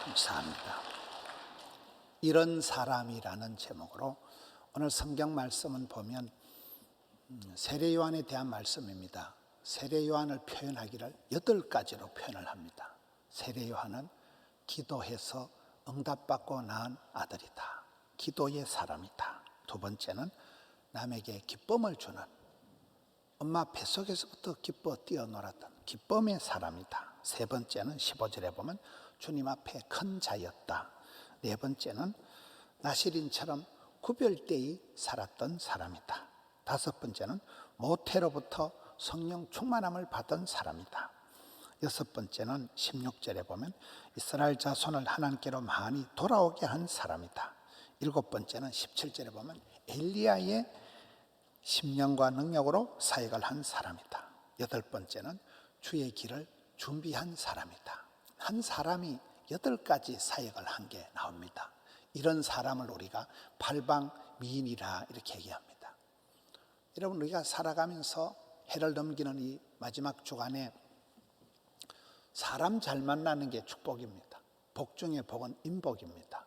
감사합니다. 이런 사람이라는 제목으로 오늘 성경 말씀은 보면 세례 요한에 대한 말씀입니다. 세례 요한을 표현하기를 8가지로 표현을 합니다. 세례 요한은 기도해서 응답받고 낳은 아들이다. 기도의 사람이다. 두 번째는 남에게 기쁨을 주는, 엄마 뱃속에서부터 기뻐 뛰어놀았던 기쁨의 사람이다. 세 번째는 15절에 보면 주님 앞에 큰 자였다. 네 번째는 나시린처럼 구별되이 살았던 사람이다. 다섯 번째는 모태로부터 성령 충만함을 받은 사람이다. 여섯 번째는 16절에 보면 이스라엘 자손을 하나님께로 많이 돌아오게 한 사람이다. 일곱 번째는 17절에 보면 엘리야의 심령과 능력으로 사역을 한 사람이다. 여덟 번째는 주의 길을 준비한 사람이다. 한 사람이 8가지 사역을 한 게 나옵니다. 이런 사람을 우리가 팔방미인이라 이렇게 얘기합니다. 여러분, 우리가 살아가면서 해를 넘기는 이 마지막 주간에 사람 잘 만나는 게 축복입니다. 복 중에 복은 인복입니다.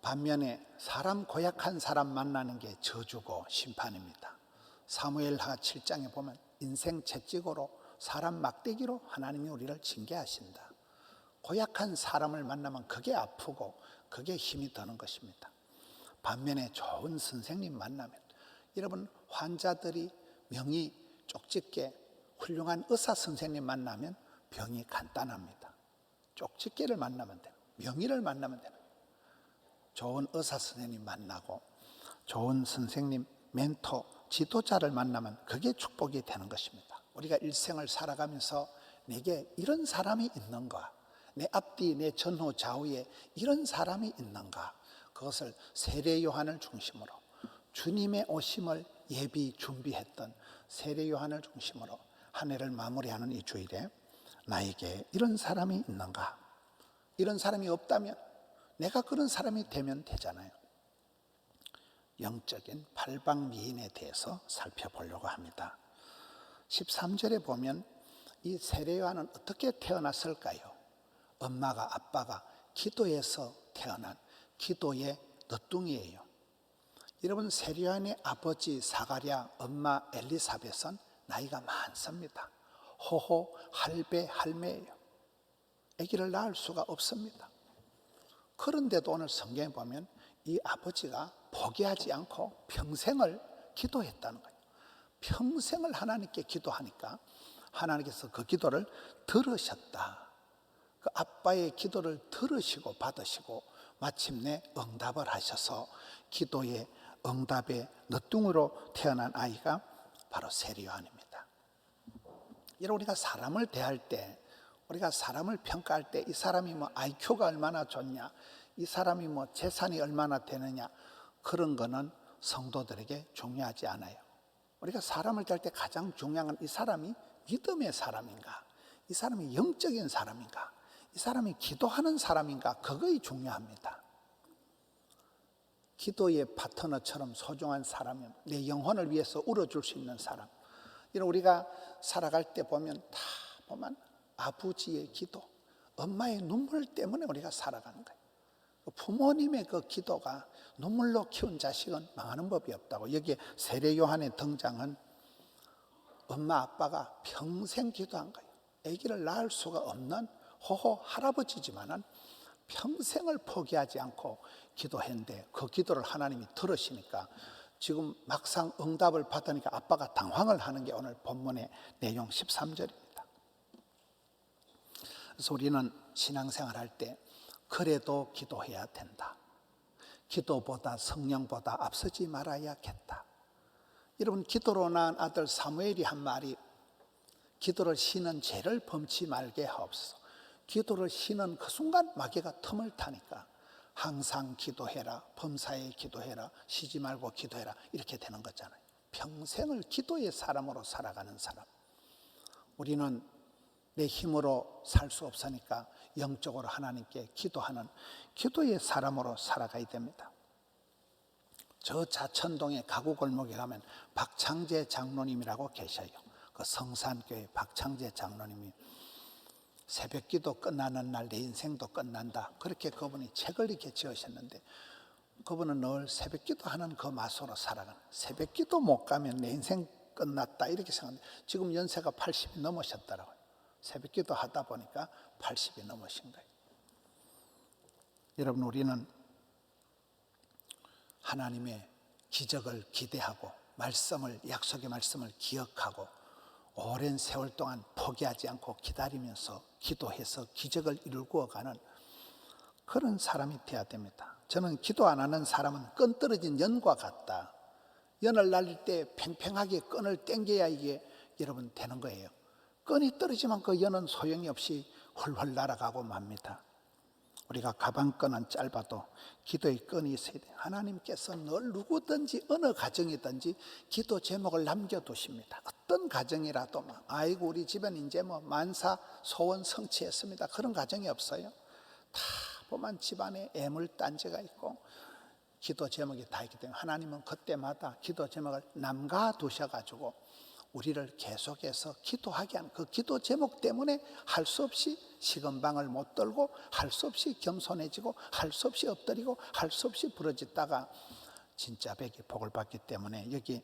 반면에 사람 고약한 사람 만나는 게 저주고 심판입니다. 사무엘하 7장에 보면 인생 채찍으로 사람 막대기로 하나님이 우리를 징계하신다. 고약한 사람을 만나면 그게 아프고 그게 힘이 드는 것입니다. 반면에 좋은 선생님 만나면, 여러분 환자들이 명이 쪽집게 훌륭한 의사 선생님 만나면 병이 간단합니다. 쪽집게를 만나면 돼요. 명의를 만나면 돼요. 좋은 의사 선생님 만나고 좋은 선생님, 멘토, 지도자를 만나면 그게 축복이 되는 것입니다. 우리가 일생을 살아가면서 내게 이런 사람이 있는가, 내 앞뒤 내 전후 좌우에 이런 사람이 있는가, 그것을 세례 요한을 중심으로 주님의 오심을 예비 준비했던 세례 요한을 중심으로 한 해를 마무리하는 이 주일에 나에게 이런 사람이 있는가, 이런 사람이 없다면 내가 그런 사람이 되면 되잖아요. 영적인 팔방미인에 대해서 살펴보려고 합니다. 13절에 보면 이 세례 요한은 어떻게 태어났을까요? 엄마가 아빠가 기도에서 태어난 기도의 너뚱이에요. 여러분, 세례 요한의 아버지 사가랴, 엄마 엘리사벳은 나이가 많습니다. 호호, 할배, 할매예요. 아기를 낳을 수가 없습니다. 그런데도 오늘 성경에 보면 이 아버지가 포기하지 않고 평생을 기도했다는 거예요. 평생을 하나님께 기도하니까 하나님께서 그 기도를 들으셨다. 그 아빠의 기도를 들으시고 받으시고 마침내 응답을 하셔서 기도의 응답의 너뚱으로 태어난 아이가 바로 세례 요한입니다. 여러분, 우리가 사람을 대할 때, 우리가 사람을 평가할 때 이 사람이 뭐 IQ가 얼마나 좋냐, 이 사람이 뭐 재산이 얼마나 되느냐, 그런 거는 성도들에게 중요하지 않아요. 우리가 사람을 대할 때 가장 중요한 건 이 사람이 믿음의 사람인가, 이 사람이 영적인 사람인가, 이 사람이 기도하는 사람인가, 그것이 중요합니다. 기도의 파트너처럼 소중한 사람이면 내 영혼을 위해서 울어줄 수 있는 사람. 이런 우리가 살아갈 때 보면 다 보면 아버지의 기도, 엄마의 눈물 때문에 우리가 살아가는 거예요. 부모님의 그 기도가, 눈물로 키운 자식은 망하는 법이 없다고. 여기에 세례 요한의 등장은 엄마 아빠가 평생 기도한 거예요. 아기를 낳을 수가 없는 호호 할아버지지만은 평생을 포기하지 않고 기도했는데 그 기도를 하나님이 들으시니까 지금 막상 응답을 받으니까 아빠가 당황을 하는 게 오늘 본문의 내용 13절입니다. 그래서 우리는 신앙생활 할 때 그래도 기도해야 된다. 기도보다 성령보다 앞서지 말아야겠다. 여러분, 기도로 낳은 아들 사무엘이 한 말이, 기도를 쉬는 죄를 범치 말게 하옵소서. 기도를 쉬는 그 순간 마귀가 틈을 타니까 항상 기도해라, 범사에 기도해라, 쉬지 말고 기도해라, 이렇게 되는 거잖아요. 평생을 기도의 사람으로 살아가는 사람. 우리는 내 힘으로 살 수 없으니까 영적으로 하나님께 기도하는 기도의 사람으로 살아가야 됩니다. 저 자천동의 가구 골목에 가면 박창재 장로님이라고 계셔요. 그 성산교회 박창재 장로님이 새벽기도 끝나는 날 내 인생도 끝난다. 그렇게 그분이 책을 이렇게 지으셨는데 그분은 늘 새벽기도 하는 그 맛으로 살아가는, 새벽기도 못 가면 내 인생 끝났다 이렇게 생각합니다. 지금 연세가 80이 넘으셨더라고요. 새벽기도 하다 보니까 80이 넘으신 거예요. 여러분, 우리는 하나님의 기적을 기대하고 약속의 말씀을 기억하고 오랜 세월 동안 포기하지 않고 기다리면서 기도해서 기적을 이루어가는 그런 사람이 되어야 됩니다. 저는 기도 안 하는 사람은 끈 떨어진 연과 같다. 연을 날릴 때 팽팽하게 끈을 당겨야 이게 여러분 되는 거예요. 끈이 떨어지면 그 연은 소용이 없이 훌훌 날아가고 맙니다. 우리가 가방끈은 짧아도 기도의 끈이 있어야 돼요. 하나님께서 늘 누구든지 어느 가정이든지 기도 제목을 남겨두십니다. 어떤 가정이라도 아이고 우리 집은 이제 만사 소원 성취했습니다. 그런 가정이 없어요. 다 보면 집안에 애물단지가 있고 기도 제목이 다 있기 때문에 하나님은 그때마다 기도 제목을 남겨두셔가지고 우리를 계속해서 기도하게 하는 그 기도 제목 때문에 할 수 없이 식은방을 못 들고 할 수 없이 겸손해지고 할 수 없이 엎드리고 할 수 없이 부러졌다가 진짜 백이 복을 받기 때문에 여기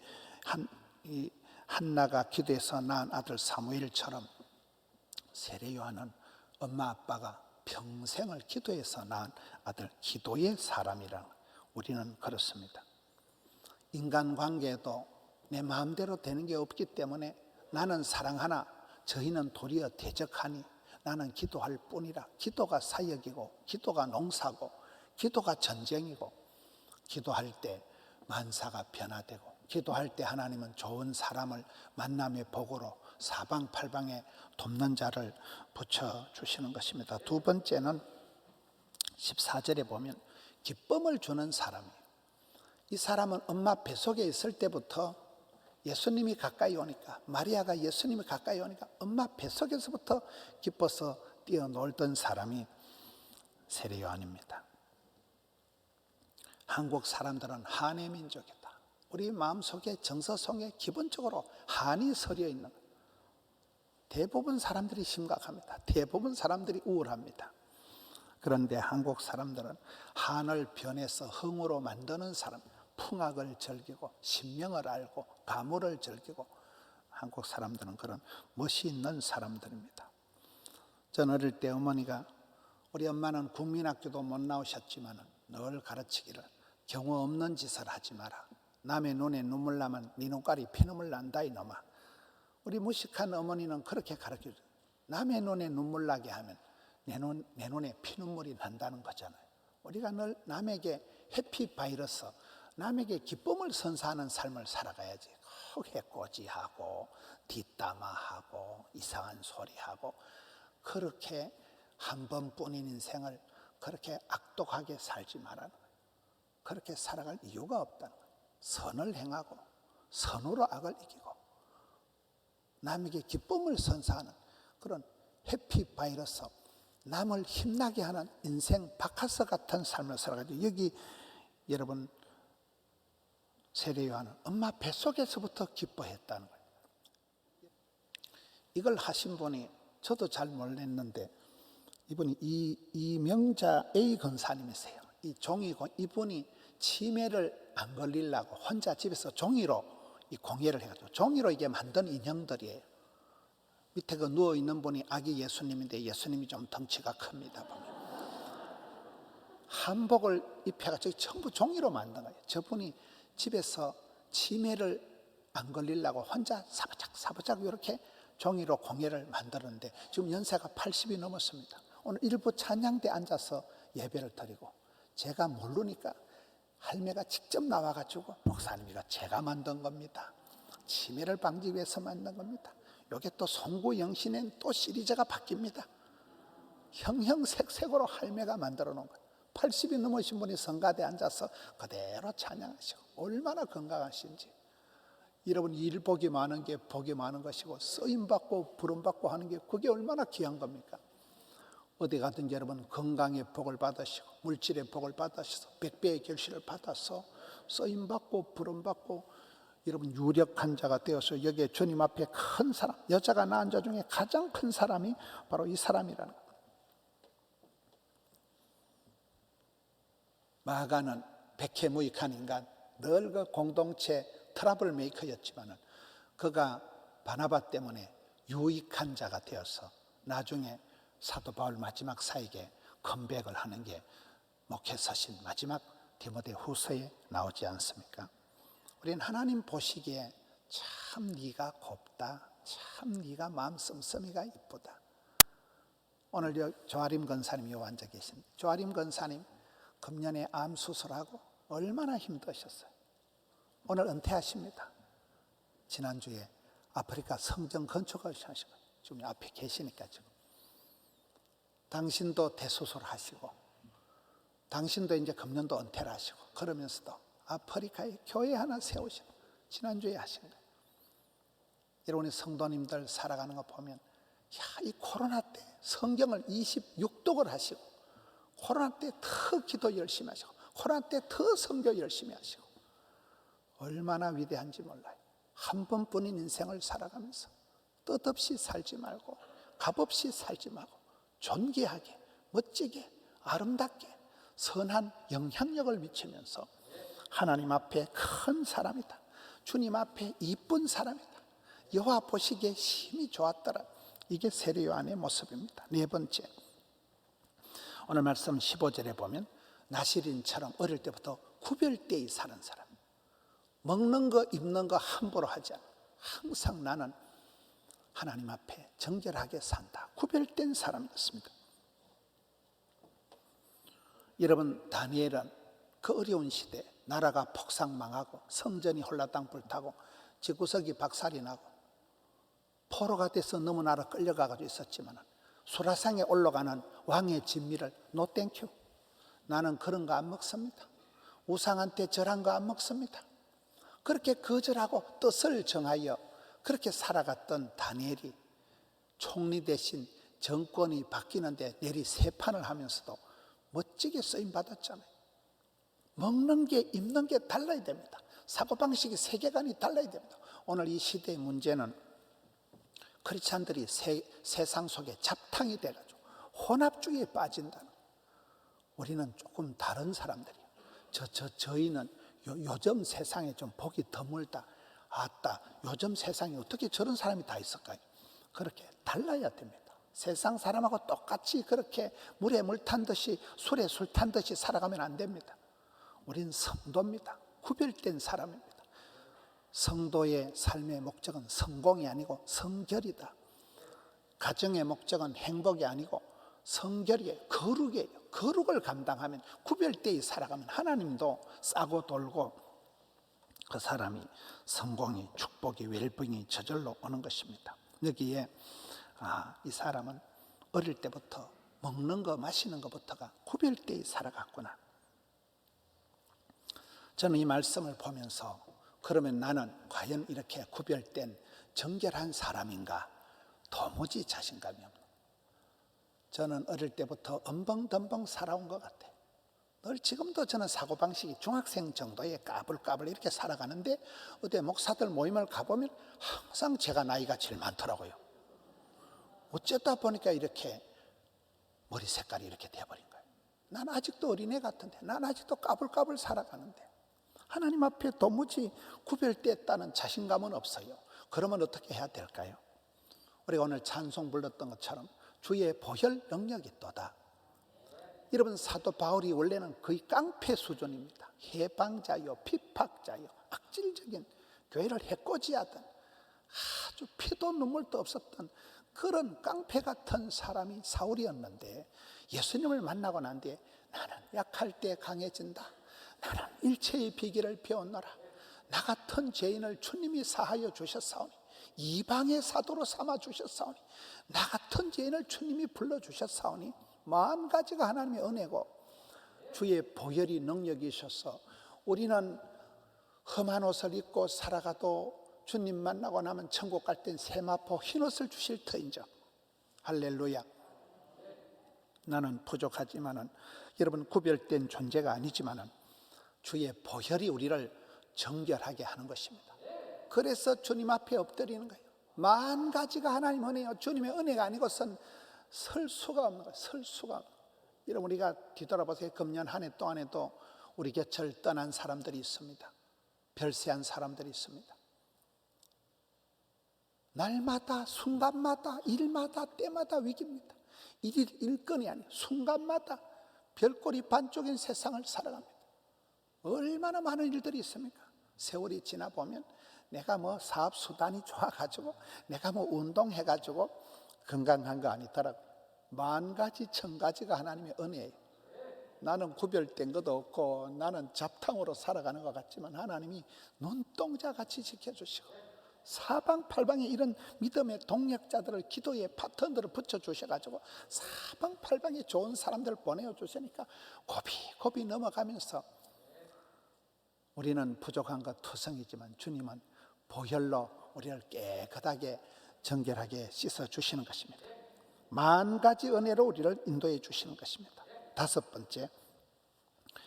한나가 기도해서 낳은 아들 사무엘처럼 세례 요한은 엄마 아빠가 평생을 기도해서 낳은 아들 기도의 사람이라 우리는 그렇습니다. 인간관계에도 내 마음대로 되는 게 없기 때문에 나는 사랑하나 저희는 도리어 대적하니 나는 기도할 뿐이라. 기도가 사역이고 기도가 농사고 기도가 전쟁이고 기도할 때 만사가 변화되고 기도할 때 하나님은 좋은 사람을 만남의 복으로 사방팔방에 돕는 자를 붙여주시는 것입니다. 두 번째는 14절에 보면 기쁨을 주는 사람이에요. 이 사람은 엄마 뱃속에 있을 때부터 예수님이 가까이 오니까 마리아가 예수님이 가까이 오니까 엄마 뱃속에서부터 기뻐서 뛰어놀던 사람이 세례 요한입니다. 한국 사람들은 한의 민족이다. 우리 마음속에 정서 속에 기본적으로 한이 서려 있는 거예요. 대부분 사람들이 심각합니다. 대부분 사람들이 우울합니다. 그런데 한국 사람들은 한을 변해서 흥으로 만드는 사람, 풍악을 즐기고 신명을 알고 가물을 즐기고 한국 사람들은 그런 멋이 있는 사람들입니다. 전 어릴 때 어머니가 우리 엄마는 국민학교도 못 나오셨지만 늘 가르치기를 경우 없는 짓을 하지 마라. 남의 눈에 눈물 나면 네 눈깔이 피눈물 난다 이놈아. 우리 무식한 어머니는 그렇게 가르쳐줘요. 남의 눈에 눈물 나게 하면 내 눈에 피눈물이 난다는 거잖아요. 우리가 늘 남에게 해피바이러스, 남에게 기쁨을 선사하는 삶을 살아가야지. 해코지하고 뒷담화하고 이상한 소리하고 그렇게 한 번뿐인 인생을 그렇게 악독하게 살지 말라는 거예요. 그렇게 살아갈 이유가 없다는 거예요. 선을 행하고 선으로 악을 이기고 남에게 기쁨을 선사하는 그런 해피바이러스, 남을 힘나게 하는 인생 바카스 같은 삶을 살아가지고 여기 여러분 세례 요한은 엄마 뱃속에서부터 기뻐했다는 거예요. 이걸 하신 분이 저도 잘 몰랐는데 이분이 이명자 A 권사님이세요. 이 종이고 이분이 치매를 안 걸리려고 혼자 집에서 종이로 이 공예를 해가지고 종이로 이게 만든 인형들이에요. 밑에 그 누워 있는 분이 아기 예수님인데 예수님이 좀 덩치가 큽니다. 보면 한복을 입혀가지고 전부 종이로 만든 거예요. 저분이 집에서 치매를 안 걸리려고 혼자 사부작 이렇게 종이로 공예를 만들었는데 지금 연세가 80이 넘었습니다. 오늘 일부 찬양대 앉아서 예배를 드리고 제가 모르니까 할매가 직접 나와가지고 목사님 이거 제가 만든 겁니다. 치매를 방지 위해서 만든 겁니다. 이게 또 송구영신엔 또 시리즈가 바뀝니다. 형형색색으로 할매가 만들어 놓은 거예요. 80이 넘으신 분이 성가대에 앉아서 그대로 찬양하시고 얼마나 건강하신지. 여러분 일복이 많은 게 복이 많은 것이고 쓰임받고 부름받고 하는 게 그게 얼마나 귀한 겁니까? 어디 가든지 여러분 건강의 복을 받으시고 물질의 복을 받으셔서 100배의 결실을 받아서 쓰임받고 부름받고 여러분 유력한 자가 되어서 여기에 주님 앞에 큰 사람, 여자가 낳은 자 중에 가장 큰 사람이 바로 이 사람이라는 거예요. 마가는 백해무익한 인간, 늘 그 공동체 트러블 메이커였지만은 그가 바나바 때문에 유익한 자가 되어서 나중에 사도 바울 마지막 사역에 컴백을 하는 게 목회 서신 마지막 디모데 후서에 나오지 않습니까? 우리는 하나님 보시기에 참 네가 곱다, 참 네가 마음 씀씀이가 이쁘다. 오늘 조아림 권사님 요 앉아 계십니다. 조아림 권사님 금년에 암 수술하고 얼마나 힘드셨어요. 오늘 은퇴하십니다. 지난주에 아프리카 성전 건축을 하시고 지금 앞에 계시니까 지금 당신도 대수술하시고 당신도 이제 금년도 은퇴를 하시고 그러면서도 아프리카에 교회 하나 세우시고 지난주에 하신 거예요. 여러분이 성도님들 살아가는 거 보면 이 코로나 때 성경을 26독을 하시고 코로나 때 더 기도 열심히 하시고 코로나 때 더 선교 열심히 하시고 얼마나 위대한지 몰라요. 한 번뿐인 인생을 살아가면서 뜻없이 살지 말고 값없이 살지 말고 존귀하게 멋지게 아름답게 선한 영향력을 미치면서 하나님 앞에 큰 사람이다, 주님 앞에 이쁜 사람이다, 여호와 보시기에 힘이 좋았더라. 이게 세례 요한의 모습입니다. 네 번째, 오늘 말씀 15절에 보면 나시린처럼 어릴 때부터 구별되이 사는 사람, 먹는 거 입는 거 함부로 하지 않아 항상 나는 하나님 앞에 정결하게 산다, 구별된 사람이었습니다. 여러분 다니엘은 그 어려운 시대 나라가 폭삭망하고 성전이 홀라당 불타고 집구석이 박살이 나고 포로가 돼서 너무 나라 끌려가가지고 있었지만 수라상에 올라가는 왕의 진미를 노 땡큐, 나는 그런 거 안 먹습니다, 우상한테 절한 거 안 먹습니다, 그렇게 거절하고 뜻을 정하여 그렇게 살아갔던 다니엘이 총리 대신 정권이 바뀌는데 내리 세판을 하면서도 멋지게 쓰임 받았잖아요. 먹는 게 입는 게 달라야 됩니다. 사고방식이 세계관이 달라야 됩니다. 오늘 이 시대의 문제는 크리스찬들이 세상 속에 잡탕이 돼가지고 혼합주의에 빠진다는, 우리는 조금 다른 사람들이에요. 저희는 요즘 세상에 좀 복이 드물다, 아따 요즘 세상에 어떻게 저런 사람이 다 있을까요? 그렇게 달라야 됩니다. 세상 사람하고 똑같이 그렇게 물에 물 탄 듯이 술에 술 탄 듯이 살아가면 안 됩니다. 우린 성도입니다. 구별된 사람입니다. 성도의 삶의 목적은 성공이 아니고 성결이다. 가정의 목적은 행복이 아니고 성결이에요. 거룩이에요. 거룩을 감당하면 구별되이 살아가면 하나님도 싸고 돌고 그 사람이 성공이 축복이 웰빙이 저절로 오는 것입니다. 여기에 이 사람은 어릴 때부터 먹는 거 마시는 것부터가 구별되이 살아갔구나. 저는 이 말씀을 보면서 그러면 나는 과연 이렇게 구별된 정결한 사람인가? 도무지 자신감이 없는, 저는 어릴 때부터 엄벙덤벙 살아온 것 같아요. 늘 지금도 저는 사고방식이 중학생 정도에 까불까불 이렇게 살아가는데 어디 목사들 모임을 가보면 항상 제가 나이가 제일 많더라고요. 어쩌다 보니까 이렇게 머리 색깔이 이렇게 돼버린 거예요. 난 아직도 어린애 같은데, 난 아직도 까불까불 살아가는데 하나님 앞에 도무지 구별됐다는 자신감은 없어요. 그러면 어떻게 해야 될까요? 우리가 오늘 찬송 불렀던 것처럼 주의 보혈 능력이 또다. 여러분 사도 바울이 원래는 거의 깡패 수준입니다. 해방자요, 핍박자요, 악질적인 교회를 해코지하던 아주 피도 눈물도 없었던 그런 깡패 같은 사람이 사울이었는데 예수님을 만나고 난 뒤에 나는 약할 때 강해진다, 나는 일체의 비결을 배웠노라, 나 같은 죄인을 주님이 사하여 주셨사오니 이방의 사도로 삼아 주셨사오니 나 같은 죄인을 주님이 불러주셨사오니 마음 가지가 하나님의 은혜고 주의 보혈이 능력이셔서 우리는 험한 옷을 입고 살아가도 주님 만나고 나면 천국 갈 땐 세마포 흰옷을 주실 터인즉 할렐루야. 나는 부족하지만은 여러분 구별된 존재가 아니지만은 주의 보혈이 우리를 정결하게 하는 것입니다. 그래서 주님 앞에 엎드리는 거예요. 만 가지가 하나님 은혜요. 주님의 은혜가 아니고선 설 수가 없는 거예요. 설 수가 없는 거예요. 여러분, 우리가 뒤돌아보세요. 금년 한 해 동안에도 우리 곁을 떠난 사람들이 있습니다. 별세한 사람들이 있습니다. 날마다, 순간마다, 일마다, 때마다 위기입니다. 일건이 아니에요. 순간마다 별꼬리 반쪽인 세상을 살아갑니다. 얼마나 많은 일들이 있습니까? 세월이 지나보면 내가 뭐 사업 수단이 좋아가지고, 내가 뭐 운동해가지고 건강한 거 아니더라고. 만 가지, 천 가지가 하나님의 은혜예요. 나는 구별된 것도 없고 나는 잡탕으로 살아가는 것 같지만 하나님이 눈동자같이 지켜주시고 사방팔방에 이런 믿음의 동력자들을, 기도의 파트너들을 붙여주셔가지고 사방팔방에 좋은 사람들을 보내주시니까 고비고비 넘어가면서 우리는 부족한 것 투성이지만 주님은 보혈로 우리를 깨끗하게 정결하게 씻어주시는 것입니다. 만 가지 은혜로 우리를 인도해 주시는 것입니다. 다섯 번째,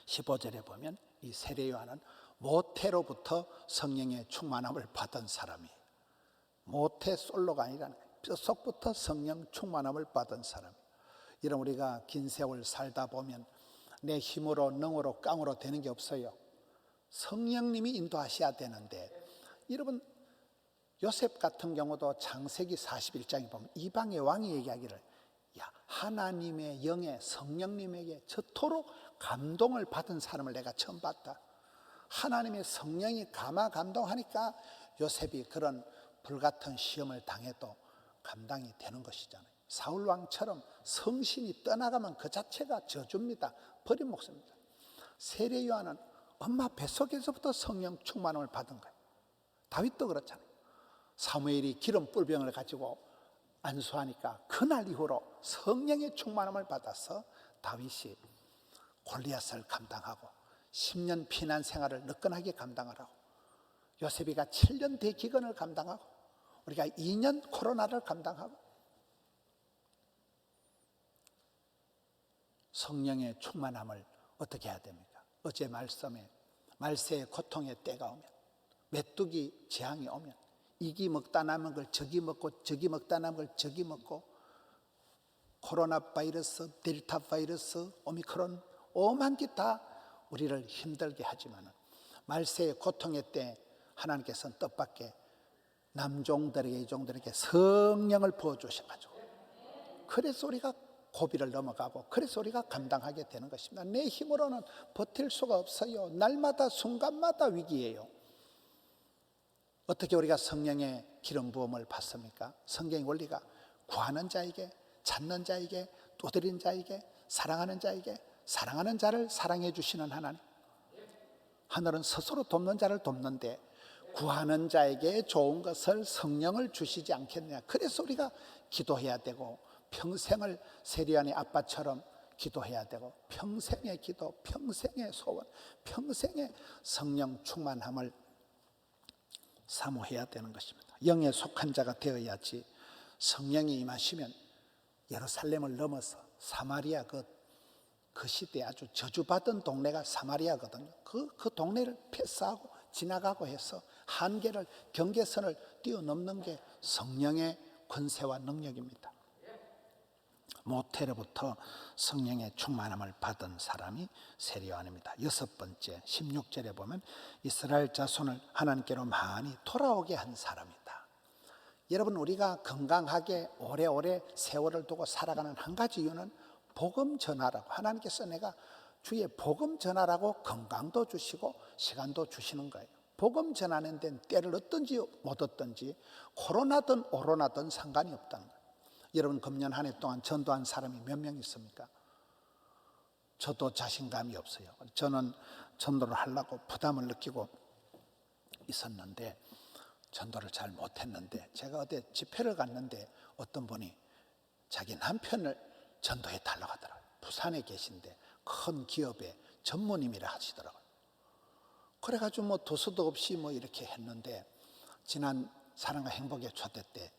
15절에 보면 이 세례 요한은 모태로부터 성령의 충만함을 받은 사람이에요. 모태 솔로가 아니라 뼛속부터 성령 충만함을 받은 사람. 이런 우리가 긴 세월 살다 보면 내 힘으로, 능으로, 깡으로 되는 게 없어요. 성령님이 인도하셔야 되는데, 여러분 요셉 같은 경우도 창세기 41장에 보면 이방의 왕이 얘기하기를, 야, 하나님의 영의 성령님에게 저토록 감동을 받은 사람을 내가 처음 봤다. 하나님의 성령이 감동하니까 요셉이 그런 불같은 시험을 당해도 감당이 되는 것이잖아요. 사울왕처럼 성신이 떠나가면 그 자체가 저주입니다. 버린 목숨입니다. 세례 요한은 엄마 뱃속에서부터 성령 충만함을 받은 거예요. 다윗도 그렇잖아요. 사무엘이 기름 뿔병을 가지고 안수하니까 그날 이후로 성령의 충만함을 받아서 다윗이 골리앗을 감당하고 10년 피난 생활을 느긋하게 감당하라고, 요셉이가 7년 대기근을 감당하고 우리가 2년 코로나를 감당하고, 성령의 충만함을 어떻게 해야 됩니까? 어제 말씀에 말세의 고통의 때가 오면, 메뚜기 재앙이 오면 이기 먹다 남은 걸 저기 먹고, 저기 먹다 남은 걸 저기 먹고, 코로나 바이러스, 델타 바이러스, 오미크론 오만 개 다 우리를 힘들게 하지만 말세의 고통의 때 하나님께서는 뜻밖의 남종들에게, 이종들에게 성령을 부어주셔가지고, 그래서 우리가 고비를 넘어가고, 그래서 우리가 감당하게 되는 것입니다. 내 힘으로는 버틸 수가 없어요. 날마다 순간마다 위기예요. 어떻게 우리가 성령의 기름 부음을 받습니까? 성경의 원리가 구하는 자에게, 찾는 자에게, 두드린 자에게, 사랑하는 자에게, 사랑하는 자를 사랑해 주시는 하나님. 하늘은 스스로 돕는 자를 돕는데 구하는 자에게 좋은 것을 성령을 주시지 않겠느냐. 그래서 우리가 기도해야 되고, 평생을 세리안의 아빠처럼 기도해야 되고, 평생의 기도, 평생의 소원, 평생의 성령 충만함을 사모해야 되는 것입니다. 영에 속한 자가 되어야지. 성령이 임하시면 예루살렘을 넘어서 사마리아, 그 시대에 아주 저주받은 동네가 사마리아거든요. 그 동네를 패스하고 지나가고 해서 한계를, 경계선을 뛰어넘는 게 성령의 권세와 능력입니다. 모태로부터 성령의 충만함을 받은 사람이 세례 요한입니다. 여섯 번째, 16절에 보면 이스라엘 자손을 하나님께로 많이 돌아오게 한 사람이다. 여러분, 우리가 건강하게 오래오래 세월을 두고 살아가는 한 가지 이유는 복음 전하라고, 하나님께서 내가 주의 복음 전하라고 건강도 주시고 시간도 주시는 거예요. 복음 전하는 데는 때를 얻든지 못 얻든지, 코로나든 오로나든 상관이 없다는 거예요. 여러분, 금년 한 해 동안 전도한 사람이 몇 명 있습니까? 저도 자신감이 없어요. 저는 전도를 하려고 부담을 느끼고 있었는데 전도를 잘 못했는데, 제가 어디 집회를 갔는데 어떤 분이 자기 남편을 전도해 달라고 하더라고요. 부산에 계신데 큰 기업의 전무님이라 하시더라고요. 그래가지고 뭐 도수도 없이 뭐 이렇게 했는데, 지난 사랑과 행복의 초대 때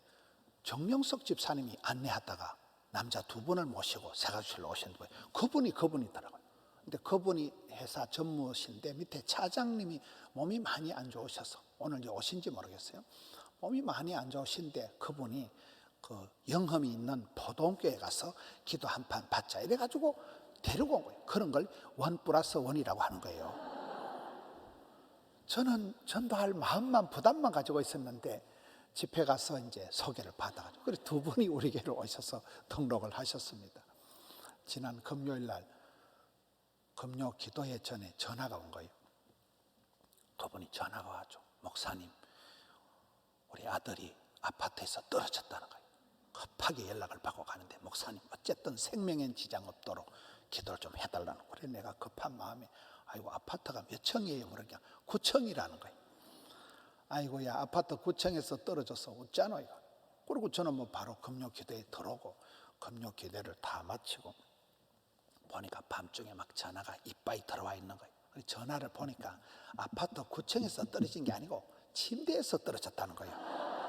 정명석 집사님이 안내하다가 남자 두 분을 모시고 세가주실로 오셨는데 그분이더라고요. 근데 그분이 회사 전무신데 밑에 차장님이 몸이 많이 안 좋으셔서 오늘 이제 오신지 모르겠어요. 몸이 많이 안 좋으신데 그분이 그 영험이 있는 포동교에 가서 기도 한 판 받자 이래가지고 데리고 온 거예요. 그런 걸 1+1이라고 하는 거예요. 저는 전도할 마음만 부담만 가지고 있었는데 집회 가서 이제 소개를 받아가지고 그래서 두 분이 우리 교회로 오셔서 등록을 하셨습니다. 지난 금요일 날 금요 기도회 전에 전화가 온 거예요. 두 분이 전화가 와죠. 목사님, 우리 아들이 아파트에서 떨어졌다는 거예요. 급하게 연락을 받고 가는데 목사님 어쨌든 생명엔 지장 없도록 기도를 좀 해달라는 거예요. 그래 내가 급한 마음에 아이고 아파트가 몇 층이에요? 그러니까 9층이라는 거예요. 아이고야 아파트 9층에서 떨어져서 어쩌노 이거. 그리고 저는 뭐 바로 금요 기도에 들어오고 금요 기도를 다 마치고 보니까 밤중에 막 전화가 이빠이 들어와 있는 거예요. 전화를 보니까 아파트 9층에서 떨어진 게 아니고 침대에서 떨어졌다는 거예요.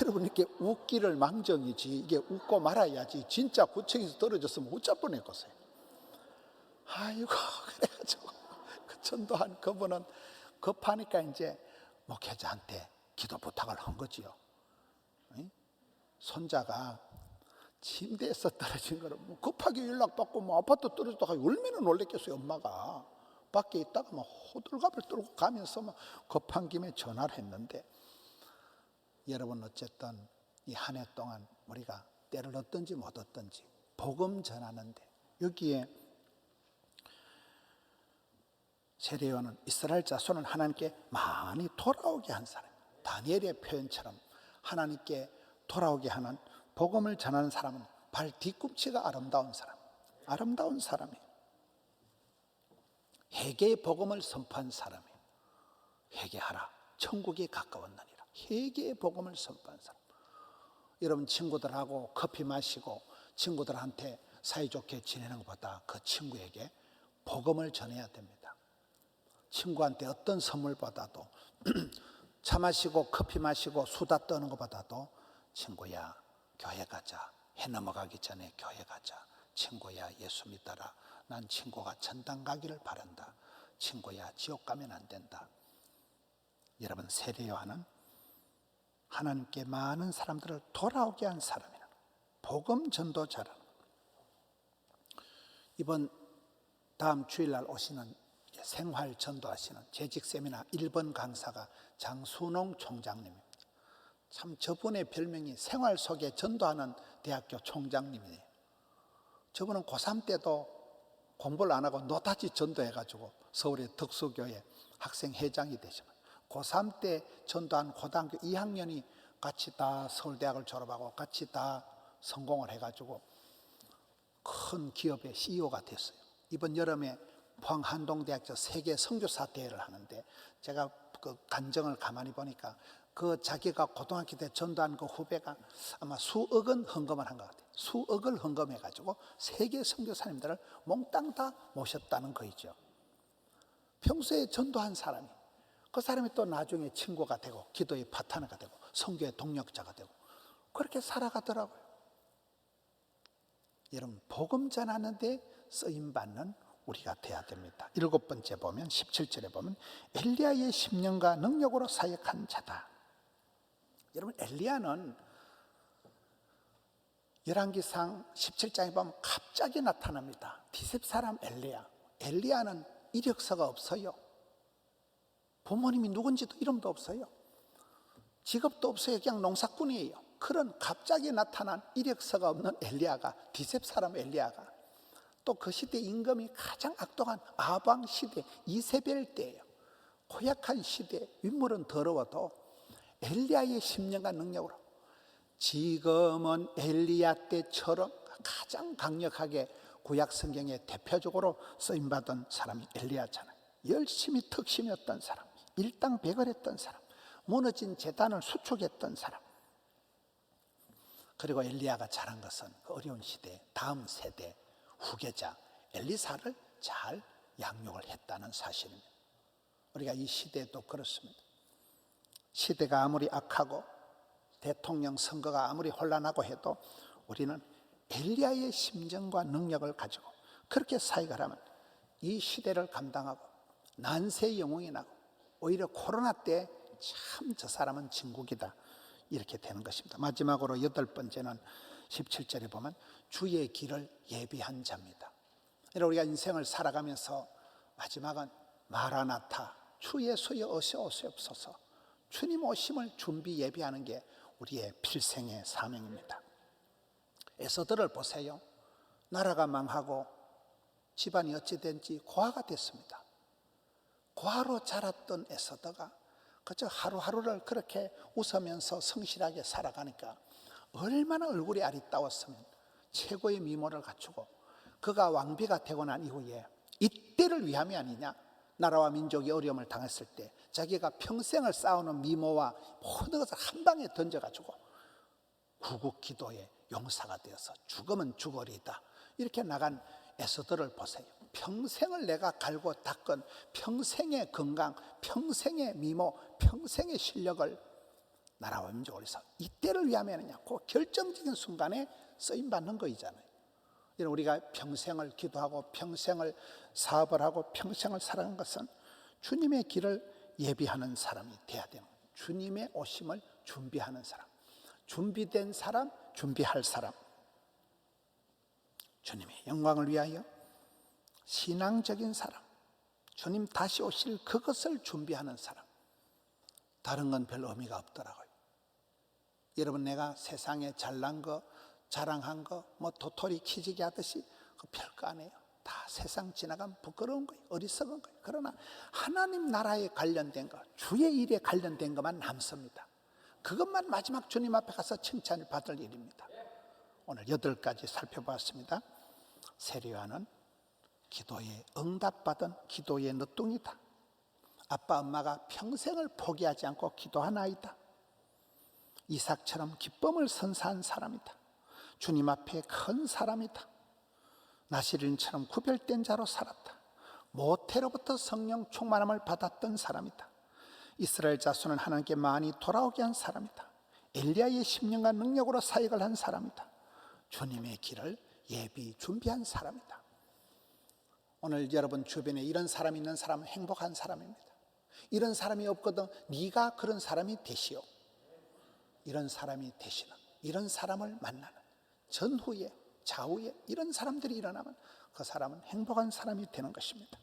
여러분 이렇게 웃기를 망정이지 이게 웃고 말아야지 진짜 9층에서 떨어졌으면 어쩔 뻔했겠어요. 아이고 그래가지고 그 전도한 그분은 급하니까 이제 목회자한테 기도 부탁을 한 거지요. 손자가 침대에서 떨어진 거를 뭐 급하게 연락받고 뭐 아파트 떨어졌다가 얼마나 놀랬겠어요. 엄마가 밖에 있다가 막 호들갑을 떨고 가면서 막 급한 김에 전화를 했는데 여러분 어쨌든 이 한 해 동안 우리가 때를 얻든지 못 얻든지 복음 전하는데 여기에 세례요한은 이스라엘 자손은 하나님께 많이 돌아오게 한 사람, 다니엘의 표현처럼 하나님께 돌아오게 하는 복음을 전하는 사람은 발 뒤꿈치가 아름다운 사람, 아름다운 사람이에요. 회개의 복음을 선포한 사람이에요. 회개하라, 천국이 가까웠느니라. 회개의 복음을 선포한 사람. 여러분 친구들하고 커피 마시고 친구들한테 사이좋게 지내는 것보다 그 친구에게 복음을 전해야 됩니다. 친구한테 어떤 선물보다도 차 마시고 커피 마시고 수다 떠는 것보다도 친구야 교회 가자, 해 넘어가기 전에 교회 가자, 친구야 예수 믿어라, 난 친구가 천당 가기를 바란다, 친구야 지옥 가면 안 된다. 여러분 세례요한은 하나님께 많은 사람들을 돌아오게 한 사람이라 복음 전도자라. 이번 다음 주일날 오시는 생활 전도하시는 재직 세미나 1번 강사가 장순홍 총장님입니다. 참 저분의 별명이 생활 속에 전도하는 대학교 총장님이에요. 저분은 고3 때도 공부를 안 하고 노다지 전도해가지고 서울의 덕수교회 학생회장이 되지만 고3 때 전도한 고등학교 2학년이 같이 다 서울대학을 졸업하고 같이 다 성공을 해가지고 큰 기업의 CEO가 됐어요. 이번 여름에 포항 한동대학교 세계 선교사 대회를 하는데 제가 그 간정을 가만히 보니까 그 자기가 고등학교 때 전도한 그 후배가 아마 수억은 헌금을 한 것 같아요. 수억을 헌금해가지고 세계 선교사님들을 몽땅 다 모셨다는 거이죠. 평소에 전도한 사람이 그 사람이 또 나중에 친구가 되고 기도의 파트너가 되고 선교의 동력자가 되고 그렇게 살아가더라고요. 여러분 복음 전하는데 쓰임받는 우리가 돼야 됩니다. 7번째 보면 17절에 보면 엘리야의 심령과 능력으로 사역한 자다. 여러분 엘리야는 열왕기상 17장에 보면 갑자기 나타납니다. 디셉 사람 엘리야. 엘리야는 이력서가 없어요. 부모님이 누군지도 이름도 없어요. 직업도 없어요. 그냥 농사꾼이에요. 그런 갑자기 나타난 이력서가 없는 엘리야가 디셉 사람 엘리야가 또 그 시대 임금이 가장 악독한 아방 시대 이세벨 때예요. 고약한 시대 윗물은 더러워도 엘리야의 심령과 능력으로 지금은 엘리야 때처럼 가장 강력하게 구약 성경에 대표적으로 쓰임받은 사람이 엘리야잖아요. 열심히 특심이었던 사람, 일당백을했던 사람, 무너진 제단을 수축했던 사람. 그리고 엘리야가 잘한 것은 그 어려운 시대 다음 세대 후계자 엘리사를 잘 양육을 했다는 사실입니다. 우리가 이 시대도 그렇습니다. 시대가 아무리 악하고 대통령 선거가 아무리 혼란하고 해도 우리는 엘리야의 심정과 능력을 가지고 그렇게 사역을 하면 이 시대를 감당하고 난세의 영웅이 나고 오히려 코로나 때 참 저 사람은 진국이다 이렇게 되는 것입니다. 마지막으로 8번째는 17절에 보면 주의 길을 예비한 자입니다. 우리가 인생을 살아가면서 마지막은 마라나타, 주 예수여 어서 오시옵소서, 주님 오심을 준비 예비하는 게 우리의 필생의 사명입니다. 에서들을 보세요. 나라가 망하고 집안이 어찌된지 고아가 됐습니다. 고아로 자랐던 에서더가 그저 하루하루를 그렇게 웃으면서 성실하게 살아가니까 얼마나 얼굴이 아리따웠으면 최고의 미모를 갖추고 그가 왕비가 되고 난 이후에 이때를 위함이 아니냐, 나라와 민족이 어려움을 당했을 때 자기가 평생을 쌓아놓은 미모와 모든 것을 한 방에 던져가지고 구국기도의 용사가 되어서 죽으면 죽으리이다 이렇게 나간 에스더를 보세요. 평생을 내가 갈고 닦은 평생의 건강, 평생의 미모, 평생의 실력을 나라와 민족을 위해서 이때를 위하면야 그 결정적인 순간에 쓰임받는 거이잖아요. 우리가 평생을 기도하고 평생을 사업을 하고 평생을 살아가는 것은 주님의 길을 예비하는 사람이 돼야 되는 거예요. 주님의 오심을 준비하는 사람, 준비된 사람, 준비할 사람, 주님의 영광을 위하여 신앙적인 사람, 주님 다시 오실 그것을 준비하는 사람. 다른 건 별 의미가 없더라고요. 여러분, 내가 세상에 잘난 거, 자랑한 거, 뭐 도토리 키지기 하듯이 그 별거 아니에요. 다 세상 지나가면 부끄러운 거예요. 어리석은 거예요. 그러나 하나님 나라에 관련된 거, 주의 일에 관련된 것만 남습니다. 그것만 마지막 주님 앞에 가서 칭찬을 받을 일입니다. 오늘 8가지 살펴봤습니다. 세례요한은 기도에 응답받은 기도의 늦둥이다. 아빠 엄마가 평생을 포기하지 않고 기도한 아이다. 이삭처럼 기쁨을 선사한 사람이다. 주님 앞에 큰 사람이다. 나시린처럼 구별된 자로 살았다. 모태로부터 성령 충만함을 받았던 사람이다. 이스라엘 자손은 하나님께 많이 돌아오게 한 사람이다. 엘리야의 10년간 능력으로 사역을 한 사람이다. 주님의 길을 예비 준비한 사람이다. 오늘 여러분 주변에 이런 사람이 있는 사람은 행복한 사람입니다. 이런 사람이 없거든 네가 그런 사람이 되시오. 이런 사람이 되시는, 이런 사람을 만나는, 전후에 좌우에 이런 사람들이 일어나면 그 사람은 행복한 사람이 되는 것입니다.